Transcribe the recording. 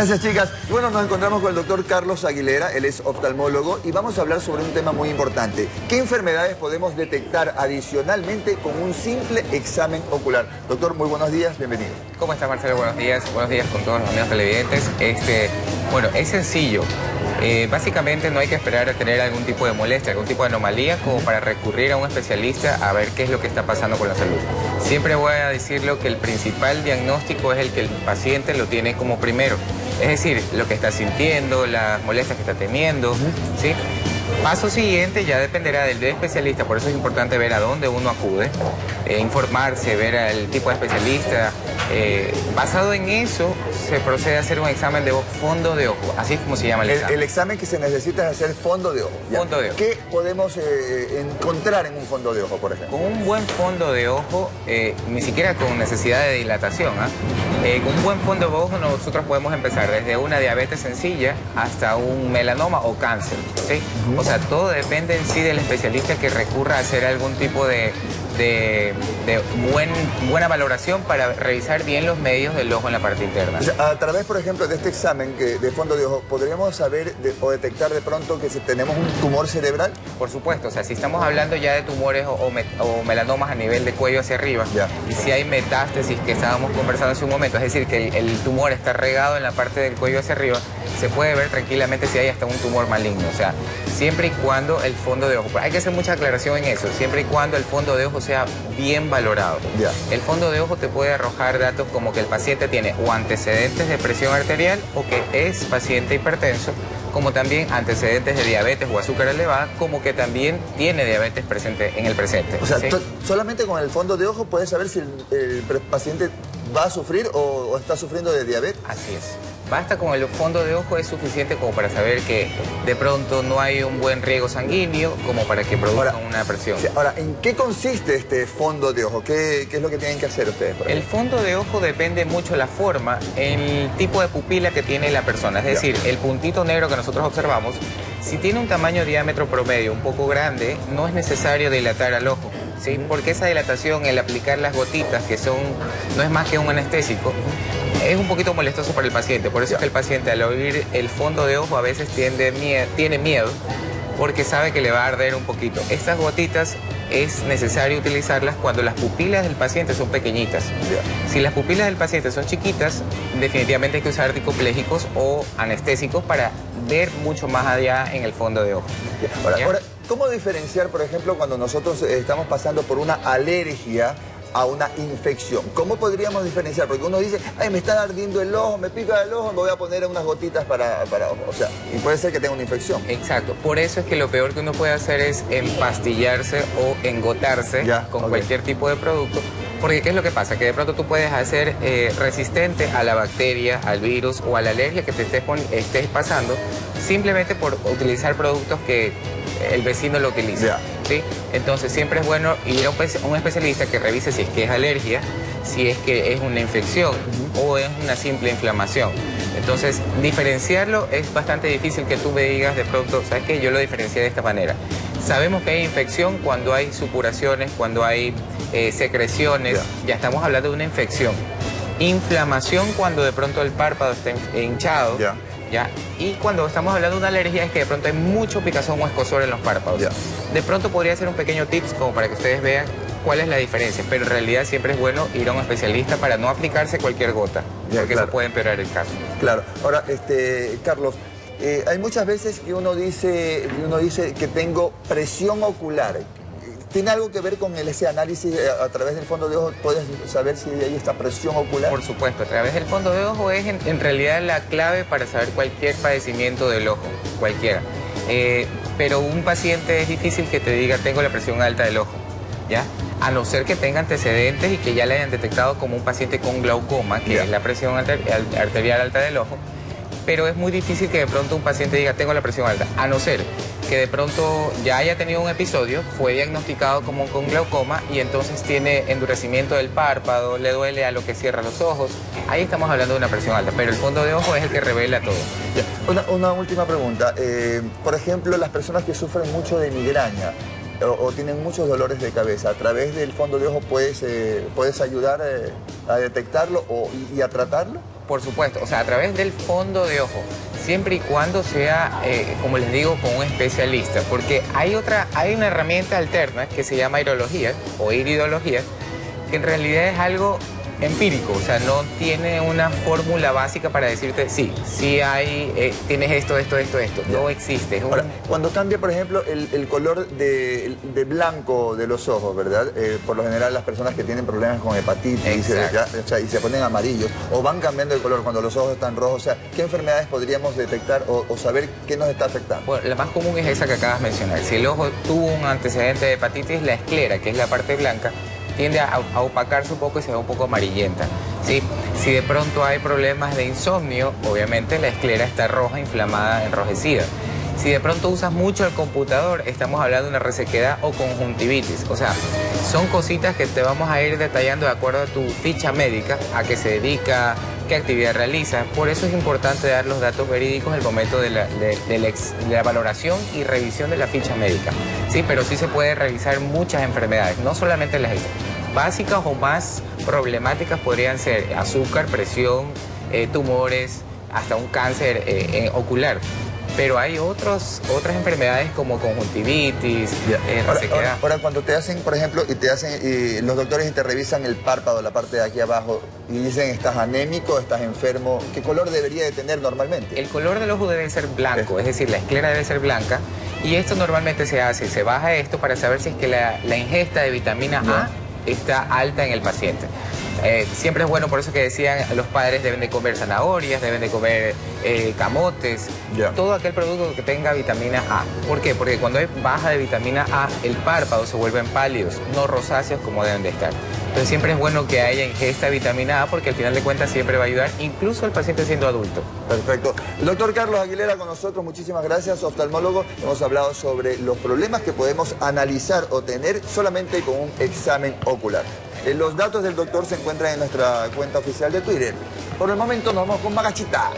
Gracias, chicas. Bueno, nos encontramos con el doctor Carlos Aguilera, él es oftalmólogo y vamos a hablar sobre un tema muy importante. ¿Qué enfermedades podemos detectar adicionalmente con un simple examen ocular? Doctor, muy buenos días, bienvenido. ¿Cómo está, Marcelo? Buenos días con todos los amigos televidentes. Bueno, es sencillo. Básicamente no hay que esperar a tener algún tipo de molestia, algún tipo de anomalía como para recurrir a un especialista a ver qué es lo que está pasando con la salud. Siempre voy a decirlo que el principal diagnóstico es el que el paciente lo tiene como primero. Es decir, lo que está sintiendo, las molestias que está teniendo, ¿sí? Paso siguiente ya dependerá del especialista, por eso es importante ver a dónde uno acude, informarse, ver al tipo de especialista. Basado en eso, se procede a hacer un examen de fondo de ojo, así es como se llama el examen. El examen que se necesita es hacer fondo de ojo. Fondo de ojo. ¿Qué podemos encontrar en un fondo de ojo, por ejemplo? Con un buen fondo de ojo, ni siquiera con necesidad de dilatación, con un buen fondo de ojo nosotros podemos empezar desde una diabetes sencilla hasta un melanoma o cáncer, ¿sí? O sea, todo depende en sí del especialista que recurra a hacer algún tipo de buena valoración para revisar bien los medios del ojo en la parte interna. O sea, a través, por ejemplo, de este examen de fondo de ojo, ¿podríamos saber o detectar de pronto que si tenemos un tumor cerebral? Por supuesto, o sea, si estamos hablando ya de tumores o melanomas a nivel de cuello hacia arriba, y si hay metástasis que estábamos conversando hace un momento, es decir, que el tumor está regado en la parte del cuello hacia arriba, se puede ver tranquilamente si hay hasta un tumor maligno, o sea, siempre y cuando el fondo de ojo, hay que hacer mucha aclaración en eso, siempre y cuando el fondo de ojo sea bien valorado. El fondo de ojo te puede arrojar datos como que el paciente tiene o antecedentes de presión arterial o que es paciente hipertenso, como también antecedentes de diabetes o azúcar elevada, como que también tiene diabetes presente en el presente. O sea, ¿sí? solamente con el fondo de ojo puedes saber si el paciente va a sufrir o está sufriendo de diabetes. Así es. Basta con el fondo de ojo, es suficiente como para saber que de pronto no hay un buen riego sanguíneo como para que produzca una presión. Ahora, ¿en qué consiste este fondo de ojo? ¿Qué es lo que tienen que hacer ustedes? El fondo de ojo depende mucho la forma, el tipo de pupila que tiene la persona. Es decir, el puntito negro que nosotros observamos, si tiene un tamaño diámetro promedio un poco grande, no es necesario dilatar al ojo, ¿sí? Porque esa dilatación, el aplicar las gotitas, no es más que un anestésico, es un poquito molestoso para el paciente. Por eso es que el paciente al oír el fondo de ojo a veces tiene miedo porque sabe que le va a arder un poquito. Estas gotitas es necesario utilizarlas cuando las pupilas del paciente son pequeñitas. Si las pupilas del paciente son chiquitas, definitivamente hay que usar anticoplégicos o anestésicos para ver mucho más allá en el fondo de ojo. Ahora, ¿cómo diferenciar, por ejemplo, cuando nosotros estamos pasando por una alergia a una infección? ¿Cómo podríamos diferenciar? Porque uno dice, ay, me está ardiendo el ojo, me pica el ojo, me voy a poner unas gotitas o sea, y puede ser que tenga una infección. Exacto, por eso es que lo peor que uno puede hacer es empastillarse o engotarse con cualquier tipo de producto. Porque ¿qué es lo que pasa? Que de pronto tú puedes hacer resistente a la bacteria, al virus o a la alergia que te estés pasando simplemente por utilizar productos que el vecino lo utiliza. ¿Sí? Entonces siempre es bueno ir a un especialista que revise si es que es alergia, si es que es una infección o es una simple inflamación. Entonces diferenciarlo es bastante difícil que tú me digas de pronto, ¿sabes qué? Yo lo diferencié de esta manera. Sabemos que hay infección cuando hay supuraciones, cuando hay secreciones, ya estamos hablando de una infección. Inflamación cuando de pronto el párpado está hinchado. Y cuando estamos hablando de una alergia es que de pronto hay mucho picazón o escozor en los párpados. De pronto podría ser un pequeño tips como para que ustedes vean cuál es la diferencia, pero en realidad siempre es bueno ir a un especialista para no aplicarse cualquier gota, porque eso puede empeorar el caso. Claro. Ahora, Carlos, hay muchas veces que uno dice que tengo presión ocular. ¿Tiene algo que ver con ese análisis a través del fondo de ojo? ¿Puedes saber si hay esta presión ocular? Por supuesto, a través del fondo de ojo es en realidad la clave para saber cualquier padecimiento del ojo, cualquiera. Pero un paciente es difícil que te diga tengo la presión alta del ojo, ¿ya? A no ser que tenga antecedentes y que ya le hayan detectado como un paciente con glaucoma, que es la presión arterial alta del ojo. Pero es muy difícil que de pronto un paciente diga tengo la presión alta, a no ser que de pronto ya haya tenido un episodio, fue diagnosticado como con glaucoma y entonces tiene endurecimiento del párpado, le duele a lo que cierra los ojos. Ahí estamos hablando de una presión alta, pero el fondo de ojo es el que revela todo. Una última pregunta. Por ejemplo, las personas que sufren mucho de migraña o tienen muchos dolores de cabeza, a través del fondo de ojo puedes ayudar a detectarlo y a tratarlo. por supuesto, o sea, a través del fondo de ojo, siempre y cuando sea, como les digo, con un especialista, porque hay una herramienta alterna que se llama aerología o iridología, que en realidad es algo empírico, o sea, no tiene una fórmula básica para decirte, sí hay, tienes esto, no existe. Ahora, cuando cambia, por ejemplo, el color de blanco de los ojos, ¿verdad? Por lo general las personas que tienen problemas con hepatitis, y se ponen amarillos, o van cambiando de color cuando los ojos están rojos, o sea, ¿qué enfermedades podríamos detectar o saber qué nos está afectando? Bueno, la más común es esa que acabas de mencionar. Si el ojo tuvo un antecedente de hepatitis, la esclera, que es la parte blanca, tiende a opacarse un poco y se ve un poco amarillenta, ¿sí? Si de pronto hay problemas de insomnio, obviamente la esclera está roja, inflamada, enrojecida. Si de pronto usas mucho el computador, estamos hablando de una resequedad o conjuntivitis. O sea, son cositas que te vamos a ir detallando de acuerdo a tu ficha médica, a qué se dedica, qué actividad realiza. Por eso es importante dar los datos verídicos en el momento de la valoración y revisión de la ficha médica. Sí, pero sí se puede revisar muchas enfermedades, no solamente las básicas o más problemáticas podrían ser azúcar, presión, tumores, hasta un cáncer ocular. Pero hay otras enfermedades como conjuntivitis, resequedad. Ahora, cuando te hacen, por ejemplo, los doctores y te revisan el párpado, la parte de aquí abajo, y dicen, ¿estás anémico, estás enfermo? ¿Qué color debería de tener normalmente? El color del ojo debe ser blanco, es decir, la esclera debe ser blanca. Y esto normalmente se baja esto para saber si es que la ingesta de vitamina A está alta en el paciente. Siempre es bueno, por eso que decían, los padres deben de comer zanahorias, deben de comer camotes, todo aquel producto que tenga vitamina A. ¿Por qué? Porque cuando hay baja de vitamina A, el párpado se vuelven pálidos, no rosáceos como deben de estar. Entonces siempre es bueno que haya ingesta de vitamina A porque al final de cuentas siempre va a ayudar, incluso el paciente siendo adulto. Perfecto. El doctor Carlos Aguilera con nosotros, muchísimas gracias, oftalmólogo. Hemos hablado sobre los problemas que podemos analizar o tener solamente con un examen ocular. Los datos del doctor se encuentran en nuestra cuenta oficial de Twitter. Por el momento nos vamos con Magachita.